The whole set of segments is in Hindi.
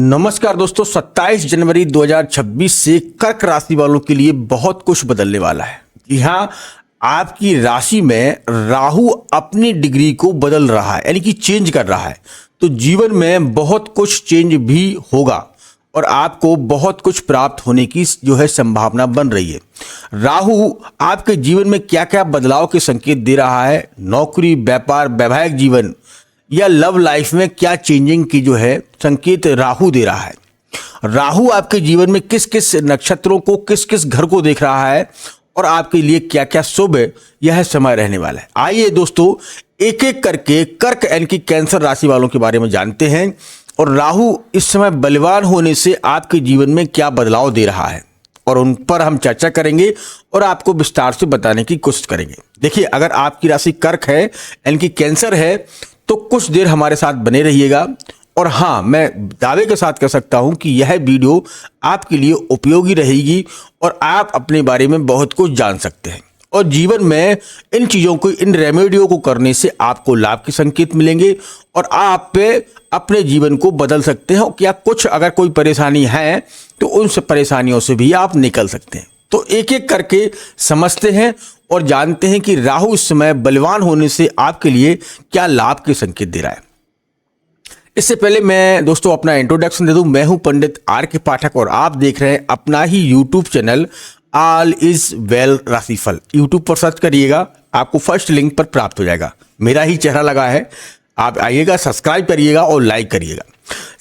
नमस्कार दोस्तों, 27 जनवरी 2026 से कर्क राशि वालों के लिए बहुत कुछ बदलने वाला है। यहाँ आपकी राशि में राहु अपनी डिग्री को बदल रहा है, यानी कि चेंज कर रहा है। तो जीवन में बहुत कुछ चेंज भी होगा और आपको बहुत कुछ प्राप्त होने की जो है संभावना बन रही है। राहु आपके जीवन में क्या क्या बदलाव के संकेत दे रहा है, नौकरी, व्यापार, वैवाहिक जीवन या लव लाइफ में क्या चेंजिंग की जो है संकेत राहु दे रहा है। राहु आपके जीवन में किस किस नक्षत्रों को, किस किस घर को देख रहा है और आपके लिए क्या क्या शुभ यह समय रहने वाला है। आइए दोस्तों, एक एक करके कर्क यानी कि कैंसर राशि वालों के बारे में जानते हैं और राहु इस समय बलवान होने से आपके जीवन में क्या बदलाव दे रहा है और उन पर हम चर्चा करेंगे और आपको विस्तार से बताने की कोशिश करेंगे। देखिए, अगर आपकी राशि कर्क है यानी कि कैंसर है तो कुछ देर हमारे साथ बने रहिएगा। और हाँ, मैं दावे के साथ कह सकता हूं कि यह वीडियो आपके लिए उपयोगी रहेगी और आप अपने बारे में बहुत कुछ जान सकते हैं और जीवन में इन चीज़ों को, इन रेमेडियो को करने से आपको लाभ के संकेत मिलेंगे और आप अपने जीवन को बदल सकते हैं। क्या कुछ अगर कोई परेशानी है तो उन सब परेशानियों से भी आप निकल सकते हैं। तो एक एक करके समझते हैं और जानते हैं कि राहु इस समय बलवान होने से आपके लिए क्या लाभ के संकेत दे रहा है। इससे पहले मैं दोस्तों अपना इंट्रोडक्शन दे दूं। मैं हूं पंडित आर के पाठक और आप देख रहे हैं अपना ही YouTube channel all is well राशिफल। यूट्यूब पर सर्च करिएगा, आपको फर्स्ट लिंक पर प्राप्त हो जाएगा। मेरा ही चेहरा लगा है, आप आइएगा, सब्सक्राइब करिएगा और लाइक करिएगा।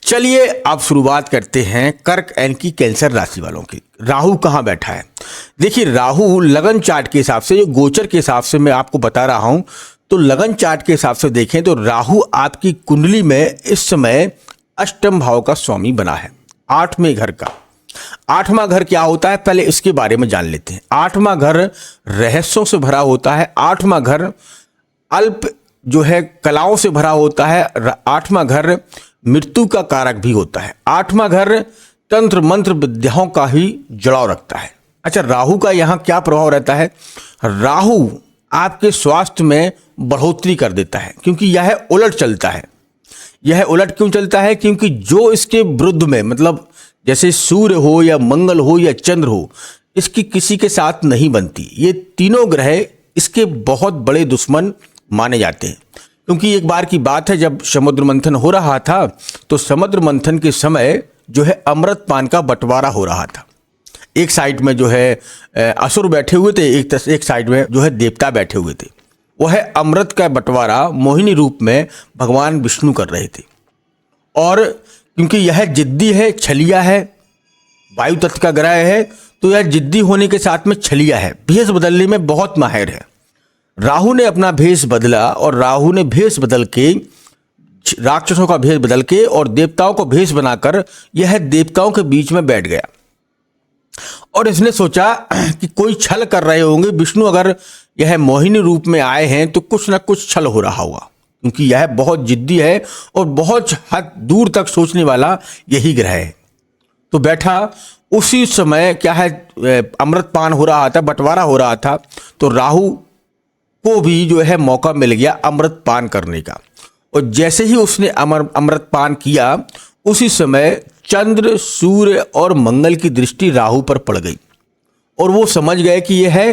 चलिए अब शुरुआत करते हैं कर्क यानी कि कैंसर राशि वालों की। राहु कहाँ बैठा है? देखिए, राहु लगन चार्ट के हिसाब से, जो गोचर के हिसाब से मैं आपको बता रहा हूं, तो लगन चार्ट के हिसाब से देखें तो राहु आपकी कुंडली में इस समय अष्टम भाव का स्वामी बना है, 8वें घर का। 8वां घर क्या होता है, पहले इसके बारे में जान लेते हैं। 8वां घर रहस्यों से भरा होता है। 8वां घर अल्प जो है कलाओं से भरा होता है। 8वां घर मृत्यु का कारक भी होता है। 8वां घर तंत्र मंत्र विद्याओं का ही जुड़ाव रखता है। अच्छा, राहु का यहाँ क्या प्रभाव रहता है? राहु आपके स्वास्थ्य में बढ़ोतरी कर देता है क्योंकि यह उलट चलता है। यह उलट क्यों चलता है? क्योंकि जो इसके विरुद्ध में, मतलब जैसे सूर्य हो या मंगल हो या चंद्र हो, इसकी किसी के साथ नहीं बनती। ये तीनों ग्रह इसके बहुत बड़े दुश्मन माने जाते हैं। क्योंकि एक बार की बात है, जब समुद्र मंथन हो रहा था तो समुद्र मंथन के समय जो है अमृत पान का बंटवारा हो रहा था। एक साइड में जो है असुर बैठे हुए थे, एक साइड में जो है देवता बैठे हुए थे। वह अमृत का बंटवारा मोहिनी रूप में भगवान विष्णु कर रहे थे। और क्योंकि यह जिद्दी है, छलिया है, वायु तत्व का ग्रह है, तो यह जिद्दी होने के साथ में छलिया है, भेष बदलने में बहुत माहिर है। राहु ने अपना भेष बदला और राहु ने भेष बदल के, राक्षसों का भेष बदल के और देवताओं को भेष बनाकर यह देवताओं के बीच में बैठ गया और इसने सोचा कि कोई छल कर रहे होंगे। विष्णु अगर यह मोहिनी रूप में आए हैं तो कुछ ना कुछ छल हो रहा होगा, क्योंकि यह बहुत जिद्दी है और बहुत हद दूर तक सोचने वाला यही ग्रह है। तो बैठा, उसी समय क्या है, अमृत पान हो रहा था, बंटवारा हो रहा था, तो राहु को भी जो है मौका मिल गया अमृत पान करने का। और जैसे ही उसने अमृत पान किया, उसी समय चंद्र, सूर्य और मंगल की दृष्टि राहु पर पड़ गई और वो समझ गए कि यह है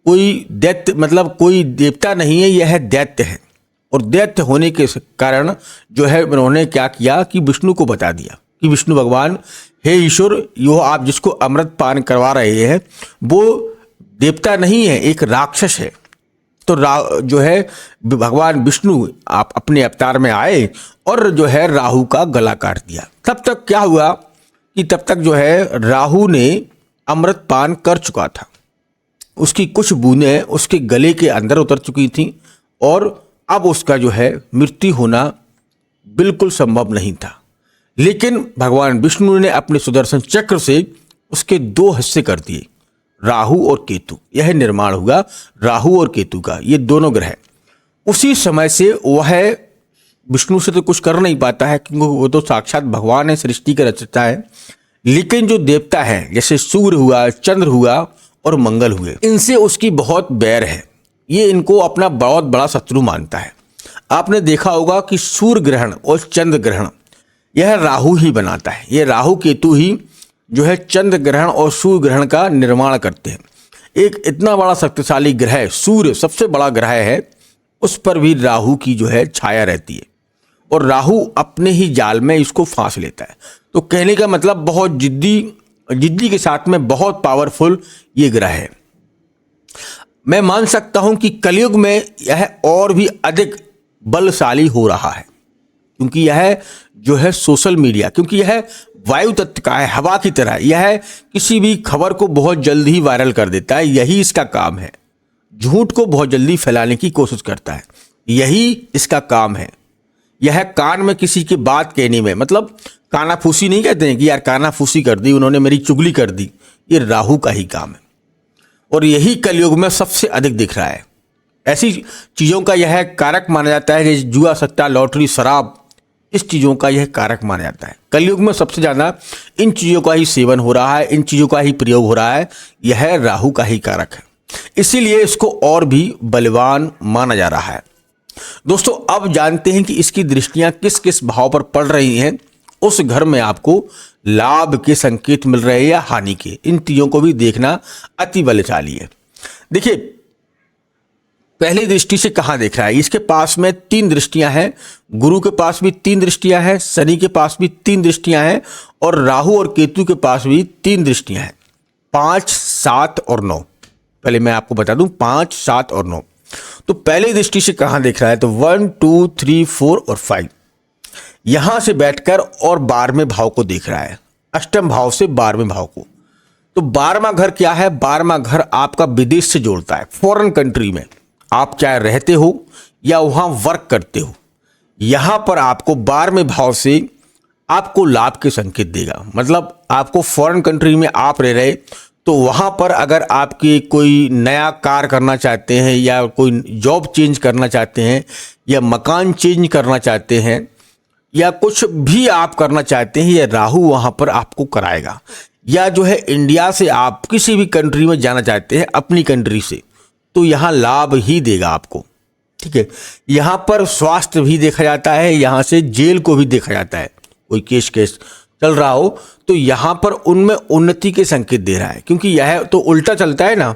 कोई दैत्य, मतलब कोई देवता नहीं है, यह दैत्य है। और दैत्य होने के कारण जो है उन्होंने क्या किया कि विष्णु को बता दिया कि विष्णु भगवान, हे ईश्वर, यो आप जिसको अमृत पान करवा रहे हैं वो देवता नहीं है, एक राक्षस है। तो जो है भगवान विष्णु आप अपने अवतार में आए और जो है राहु का गला काट दिया। तब तक क्या हुआ कि तब तक जो है राहु ने अमृत पान कर चुका था, उसकी कुछ बूंदें उसके गले के अंदर उतर चुकी थीं और अब उसका जो है मृत्यु होना बिल्कुल संभव नहीं था। लेकिन भगवान विष्णु ने अपने सुदर्शन चक्र से उसके 2 हिस्से कर दिए, राहु और केतु। यह निर्माण हुआ राहु और केतु का, ये दोनों ग्रह। उसी समय से वह विष्णु से तो कुछ कर नहीं पाता है क्योंकि वो तो साक्षात भगवान है, सृष्टि का रचता है। लेकिन जो देवता है, जैसे सूर्य हुआ, चंद्र हुआ और मंगल हुए, इनसे उसकी बहुत बैर है। ये इनको अपना बहुत बड़ा शत्रु मानता है। आपने देखा होगा कि सूर्य ग्रहण और चंद्र ग्रहण यह राहु ही बनाता है। ये राहु केतु ही जो है चंद्र ग्रहण और सूर्य ग्रहण का निर्माण करते हैं। एक इतना बड़ा शक्तिशाली ग्रह सूर्य सबसे बड़ा ग्रह है, उस पर भी राहु की जो है छाया रहती है और राहु अपने ही जाल में इसको फांस लेता है। तो कहने का मतलब बहुत जिद्दी के साथ में बहुत पावरफुल ये ग्रह है। मैं मान सकता हूं कि कलयुग में यह और भी अधिक बलशाली हो रहा है, क्योंकि यह जो है सोशल मीडिया, क्योंकि यह वायु तत्व का है, हवा की तरह। यह किसी भी खबर को बहुत जल्द ही वायरल कर देता है, यही इसका काम है। झूठ को बहुत जल्दी फैलाने की कोशिश करता है, यही इसका काम है। यह कान में किसी की बात कहने में, मतलब कानाफूसी नहीं कहते हैं कि यार कानाफूसी कर दी, उन्होंने मेरी चुगली कर दी, ये राहु का ही काम है और यही कलयुग में सबसे अधिक दिख रहा है। ऐसी चीज़ों का यह कारक माना जाता है जैसे जुआ, सट्टा, लॉटरी, शराब, इस चीज़ों का यह कारक माना जाता है। कलयुग में सबसे ज़्यादा इन चीज़ों का ही सेवन हो रहा है, इन चीज़ों का ही प्रयोग हो रहा है, यह राहु का ही कारक है, इसीलिए इसको और भी बलवान माना जा रहा है। दोस्तों, अब जानते हैं कि इसकी दृष्टियां किस किस भाव पर पड़ रही हैं। उस घर में आपको लाभ के संकेत मिल रहे हैं या हानि के, इन चीज़ों को भी देखना अति बलशाली है। देखिए, पहली दृष्टि से कहाँ देख रहा है, इसके पास में 3 दृष्टियां हैं, गुरु के पास भी 3 दृष्टियां हैं, शनि के पास भी 3 दृष्टियां हैं और राहु और केतु के पास भी 3 दृष्टियां हैं, 5, 7 और 9। पहले मैं आपको बता दूं 5, 7 और 9। तो पहली दृष्टि से कहाँ देख रहा है, तो 1, 2, 3, 4 और 5 यहां से बैठकर और 12वें भाव को देख रहा है, अष्टम भाव से 12वें भाव को। तो 12वां घर क्या है, 12वां घर आपका विदेश से जोड़ता है, फॉरेन कंट्री में आप चाहे रहते हो या वहां वर्क करते हो, यहां पर आपको 12वें भाव से आपको लाभ के संकेत देगा। मतलब आपको फॉरेन कंट्री में आप रह रहे, तो वहाँ पर अगर आपके कोई नया कार करना चाहते हैं या कोई जॉब चेंज करना चाहते हैं या मकान चेंज करना चाहते हैं या कुछ भी आप करना चाहते हैं, या राहु वहाँ पर आपको कराएगा। या जो है इंडिया से आप किसी भी कंट्री में जाना चाहते हैं अपनी कंट्री से, तो यहाँ लाभ ही देगा आपको। ठीक है, यहाँ पर स्वास्थ्य भी देखा जाता है, यहाँ से जेल को भी देखा जाता है। कोई केस चल रहा हो तो यहाँ पर उनमें उन्नति के संकेत दे रहा है, क्योंकि यह तो उल्टा चलता है ना,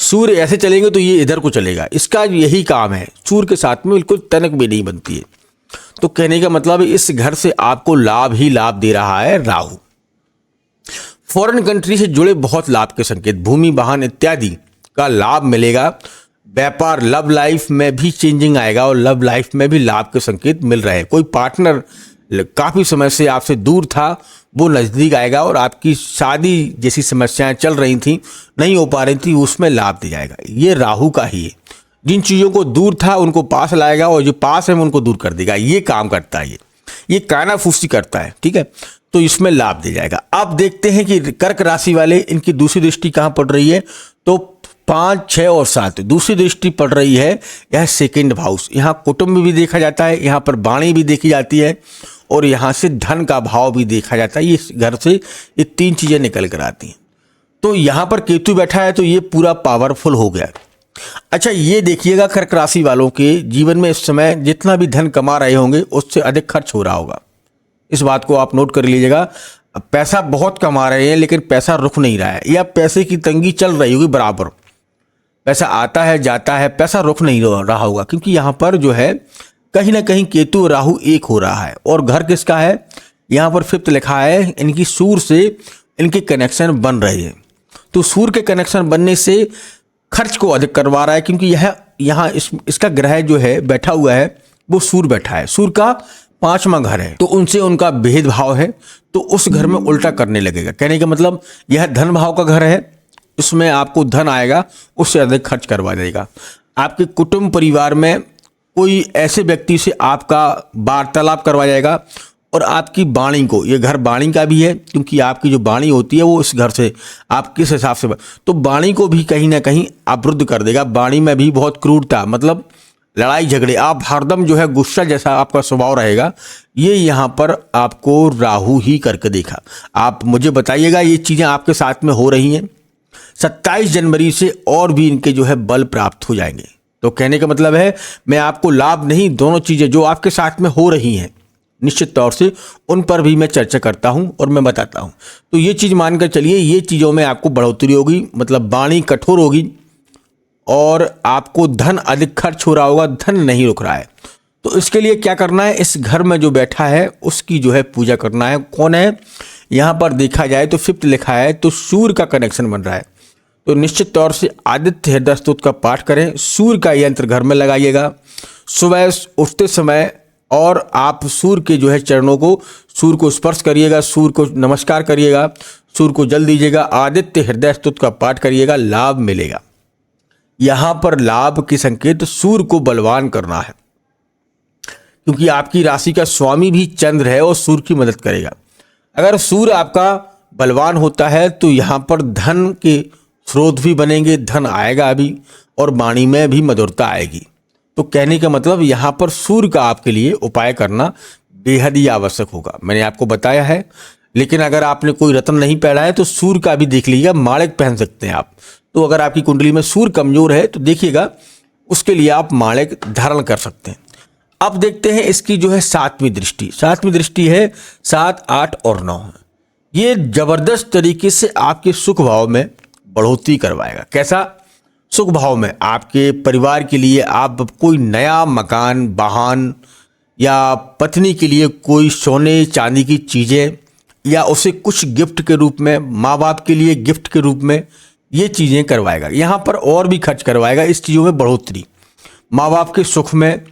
सूर्य ऐसे चलेंगे तो ये इधर को चलेगा, इसका यही काम है। सूर्य के साथ में बिल्कुल तनक भी नहीं बनती है। तो कहने का मतलब इस घर से आपको लाभ ही लाभ दे रहा है राहु। फॉरेन कंट्री से जुड़े बहुत लाभ के संकेत, भूमि, वाहन इत्यादि का लाभ मिलेगा। व्यापार, लव लाइफ में भी चेंजिंग आएगा और लव लाइफ में भी लाभ के संकेत मिल रहे हैं। कोई पार्टनर काफ़ी समय से आपसे दूर था, वो नज़दीक आएगा और आपकी शादी जैसी समस्याएं चल रही थी, नहीं हो पा रही थी, उसमें लाभ दिया जाएगा। ये राहु का ही है, जिन चीज़ों को दूर था उनको पास लाएगा और जो पास है उनको दूर कर देगा। ये काम करता है, ये कानाफूसी करता है। ठीक है, तो इसमें लाभ दे जाएगा। अब देखते हैं कि कर्क राशि वाले, इनकी दूसरी दृष्टि कहाँ पड़ रही है, तो 5, 6 और 7 दूसरी दृष्टि पड़ रही है, यह सेकंड हाउस। यहाँ कुटुंब भी देखा जाता है, यहाँ पर वाणी भी देखी जाती है और यहाँ से धन का भाव भी देखा जाता है। इस घर से ये 3 चीज़ें निकल कर आती हैं। तो यहाँ पर केतु बैठा है तो ये पूरा पावरफुल हो गया। अच्छा, ये देखिएगा कर्क राशि वालों के जीवन में इस समय जितना भी धन कमा रहे होंगे उससे अधिक खर्च हो रहा होगा। इस बात को आप नोट कर लीजिएगा। पैसा बहुत कमा रहे हैं लेकिन पैसा रुक नहीं रहा है, या पैसे की तंगी चल रही होगी बराबर, पैसा आता है जाता है, पैसा रुक नहीं रहा होगा, क्योंकि यहाँ पर जो है कहीं ना कहीं केतु और राहु एक हो रहा है। और घर किसका है, यहाँ पर 5th लिखा है, इनकी सूर्य से इनके कनेक्शन बन रहे हैं। तो सूर्य के कनेक्शन बनने से खर्च को अधिक करवा रहा है, क्योंकि यहाँ इसका ग्रह जो है बैठा हुआ है वो सूर्य बैठा है, सूर्य का 5वां घर है, तो उनसे उनका भेदभाव है, तो उस घर में उल्टा करने लगेगा। कहने का मतलब यह धन भाव का घर है, उसमें आपको धन आएगा, उससे अधिक खर्च करवा देगा। आपके कुटुंब परिवार में कोई ऐसे व्यक्ति से आपका वार्तालाप करवा जाएगा और आपकी वाणी को, ये घर वाणी का भी है, क्योंकि आपकी जो वाणी होती है वो इस घर से आप किस हिसाब से, तो वाणी को भी कहीं ना कहीं अवरुद्ध कर देगा। वाणी में भी बहुत क्रूरता, मतलब लड़ाई झगड़े, आप हरदम जो है गुस्सा जैसा आपका स्वभाव रहेगा, ये यहाँ पर आपको राहु ही करके देखा। आप मुझे बताइएगा ये चीज़ें आपके साथ में हो रही हैं। 27 जनवरी से और भी इनके जो है बल प्राप्त हो जाएंगे। तो कहने का मतलब है मैं आपको लाभ नहीं, दोनों चीज़ें जो आपके साथ में हो रही हैं निश्चित तौर से उन पर भी मैं चर्चा करता हूं और मैं बताता हूं। तो ये चीज़ मानकर चलिए, ये चीज़ों में आपको बढ़ोतरी होगी, मतलब वाणी कठोर होगी और आपको धन अधिक खर्च हो रहा होगा, धन नहीं रुक रहा है। तो इसके लिए क्या करना है, इस घर में जो बैठा है उसकी जो है पूजा करना है। कौन है, यहाँ पर देखा जाए तो 5th लिखा है, तो सूर्य का कनेक्शन बन रहा है। तो निश्चित तौर से आदित्य हृदय स्तोत्र का पाठ करें, सूर्य का यंत्र घर में लगाइएगा सुबह उठते समय, और आप सूर्य के जो है चरणों को, सूर्य को स्पर्श करिएगा, सूर्य को नमस्कार करिएगा, सूर्य को जल दीजिएगा, आदित्य हृदय स्तोत्र का पाठ करिएगा, लाभ मिलेगा। यहाँ पर लाभ के संकेत सूर्य को बलवान करना है, क्योंकि आपकी राशि का स्वामी भी चंद्र है और सूर्य की मदद करेगा। अगर सूर्य आपका बलवान होता है तो यहाँ पर धन के स्रोत भी बनेंगे, धन आएगा भी और वाणी में भी मधुरता आएगी। तो कहने का मतलब यहाँ पर सूर्य का आपके लिए उपाय करना बेहद ही आवश्यक होगा, मैंने आपको बताया है। लेकिन अगर आपने कोई रत्न नहीं पहना है तो सूर्य का भी देख लीजिएगा, माणिक पहन सकते हैं आप। तो अगर आपकी कुंडली में सूर्य कमजोर है तो देखिएगा, उसके लिए आप माणिक धारण कर सकते हैं। अब देखते हैं इसकी जो है 7वीं दृष्टि। 7वीं दृष्टि है 7, 8 और 9। ये जबरदस्त तरीके से आपके सुख भाव में बढ़ोतरी करवाएगा। कैसा सुख भाव में, आपके परिवार के लिए आप कोई नया मकान, वाहन या पत्नी के लिए कोई सोने चांदी की चीज़ें या उसे कुछ गिफ्ट के रूप में, माँ बाप के लिए गिफ्ट के रूप में ये चीज़ें करवाएगा। यहाँ पर और भी खर्च करवाएगा, इस चीज़ों में बढ़ोतरी। माँ बाप के सुख में,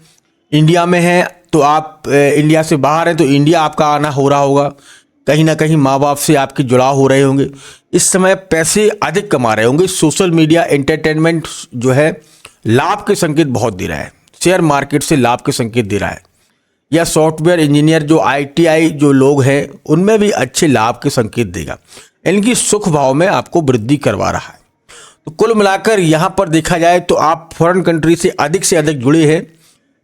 इंडिया में है तो आप इंडिया से बाहर हैं तो इंडिया आपका आना हो रहा होगा, कहीं ना कहीं माँ बाप से आपके जुड़ाव हो रहे होंगे। इस समय पैसे अधिक कमा रहे होंगे। सोशल मीडिया एंटरटेनमेंट जो है लाभ के संकेत बहुत दे रहा है, शेयर मार्केट से लाभ के संकेत दे रहा है, या सॉफ्टवेयर इंजीनियर जो ITI जो लोग हैं उनमें भी अच्छे लाभ के संकेत देगा। इनकी सुख भाव में आपको वृद्धि करवा रहा है। तो कुल मिलाकर यहाँ पर देखा जाए तो आप फॉरेन कंट्री से अधिक जुड़े हैं,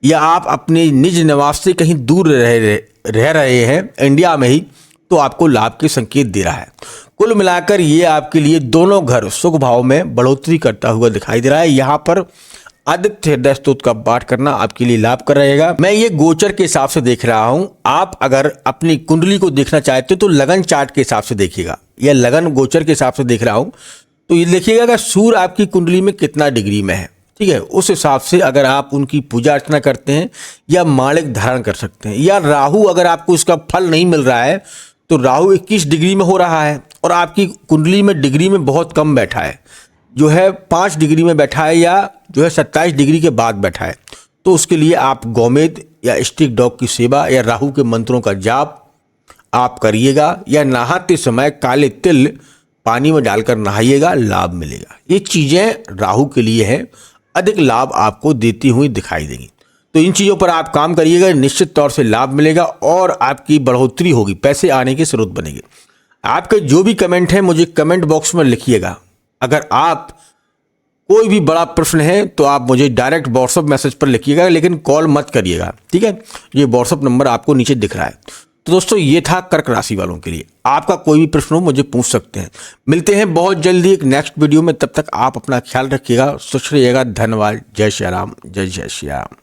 या आप अपने निज निवास से कहीं दूर रह रहे हैं इंडिया में ही, तो आपको लाभ के संकेत दे रहा है। कुल मिलाकर ये आपके लिए दोनों घर सुख भाव में बढ़ोतरी करता हुआ दिखाई दे रहा है। यहाँ पर आदित्य हृदय स्तोत्र का पाठ करना आपके लिए लाभ कर रहेगा। मैं ये गोचर के हिसाब से देख रहा हूँ, आप अगर अपनी कुंडली को देखना चाहते हो तो लगन चार्ट के हिसाब से देखिएगा, या लगन गोचर के हिसाब से देख रहा हूँ तो ये देखिएगा कि सूर्य आपकी कुंडली में कितना डिग्री में है, ठीक है। उस हिसाब से अगर आप उनकी पूजा अर्चना करते हैं या माणिक धारण कर सकते हैं। या राहु, अगर आपको इसका फल नहीं मिल रहा है तो राहु 21 डिग्री में हो रहा है और आपकी कुंडली में डिग्री में बहुत कम बैठा है, जो है 5 डिग्री में बैठा है, या जो है 27 डिग्री के बाद बैठा है, तो उसके लिए आप गौमेद या स्टिक डॉग की सेवा या राहु के मंत्रों का जाप आप करिएगा, या नहाते समय काले तिल पानी में डालकर नहाइएगा, लाभ मिलेगा। ये चीज़ें राहु के लिए है, अधिक लाभ आपको देती हुई दिखाई देंगी। तो इन चीज़ों पर आप काम करिएगा, निश्चित तौर से लाभ मिलेगा और आपकी बढ़ोतरी होगी, पैसे आने के स्रोत बनेंगे। आपके जो भी कमेंट हैं मुझे कमेंट बॉक्स में लिखिएगा। अगर आप कोई भी बड़ा प्रश्न है तो आप मुझे डायरेक्ट व्हाट्सअप मैसेज पर लिखिएगा, लेकिन कॉल मत करिएगा, ठीक है। ये व्हाट्सअप नंबर आपको नीचे दिख रहा है। तो दोस्तों ये था कर्क राशि वालों के लिए। आपका कोई भी प्रश्न हो मुझे पूछ सकते हैं। मिलते हैं बहुत जल्दी एक नेक्स्ट वीडियो में, तब तक आप अपना ख्याल रखिएगा, स्वच्छ रहिएगा। धन्यवाद। जय श्री राम, जय जय श्री राम।